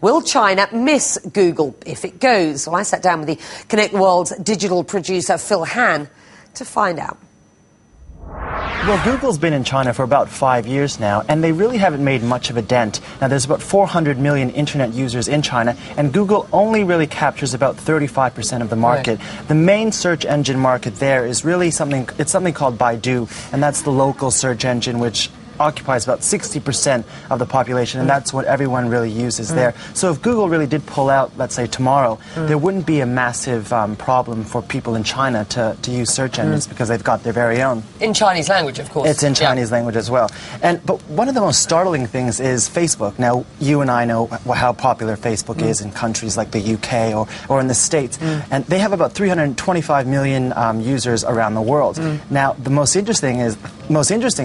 Will China miss Google if it goes? Well, I sat down with the Connect the World's digital producer, Phil Han, to find out. Well, Google's been in China for about 5 years now, and they really haven't made much of a dent. Now, there's about 400 million internet users in China, and Google only really captures about 35% of the market. Right. The main search engine market there is really something called Baidu, and that's the local search engine which occupies about 60% of the population, and that's what everyone really uses there. So if Google really did pull out, let's say tomorrow, there wouldn't be a massive problem for people in China to use search engines because they've got their very own. In Chinese language, of course. It's in Chinese language as well. But one of the most startling things is Facebook. Now, you and I know how popular Facebook is in countries like the UK or in the States, and they have about 325 million users around the world. Now, the most interesting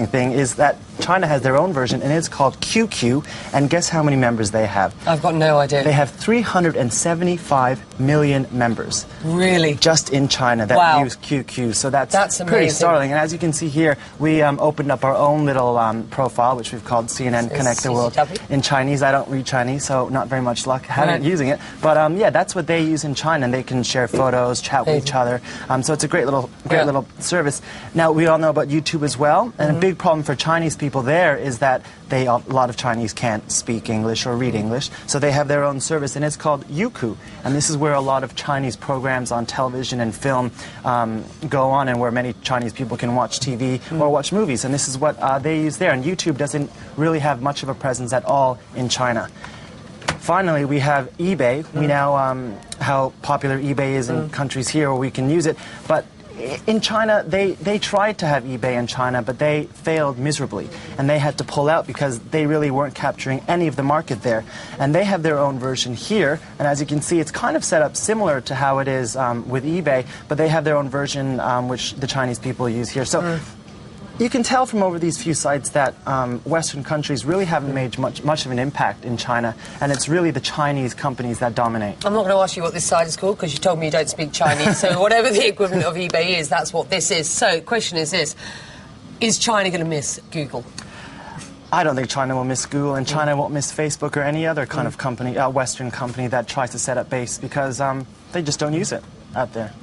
thing is that China has their own version, and it's called QQ, and guess how many members they have? I've got no idea. They have 375 million members. Really? Just in China that use QQ, so that's pretty startling. And as you can see here, we opened up our own little profile, which we've called CNN Connect the World in Chinese. I don't read Chinese, so not very much luck using it. But yeah, that's what they use in China, and they can share photos, chat with each other. So it's a great little service. Now, we all know about YouTube as well, and a big problem for Chinese people there is that a lot of Chinese can't speak English or read English, so they have their own service, and it's called Youku, and this is where a lot of Chinese programs on television and film go on, and where many Chinese people can watch TV or watch movies, and this is what they use there, and YouTube doesn't really have much of a presence at all in China. Finally, we have eBay. We know how popular eBay is in countries here where we can use it, but in China, they tried to have eBay in China, but they failed miserably, and they had to pull out because they really weren't capturing any of the market there. And they have their own version here, and as you can see, it's kind of set up similar to how it is with eBay, but they have their own version which the Chinese people use here. So you can tell from over these few sites that Western countries really haven't made much of an impact in China, and it's really the Chinese companies that dominate. I'm not going to ask you what this site is called, because you told me you don't speak Chinese, so whatever the equivalent of eBay is, that's what this is. So, the question is this: is China going to miss Google? I don't think China will miss Google, and China won't miss Facebook or any other kind of company, Western company that tries to set up base, because they just don't use it out there.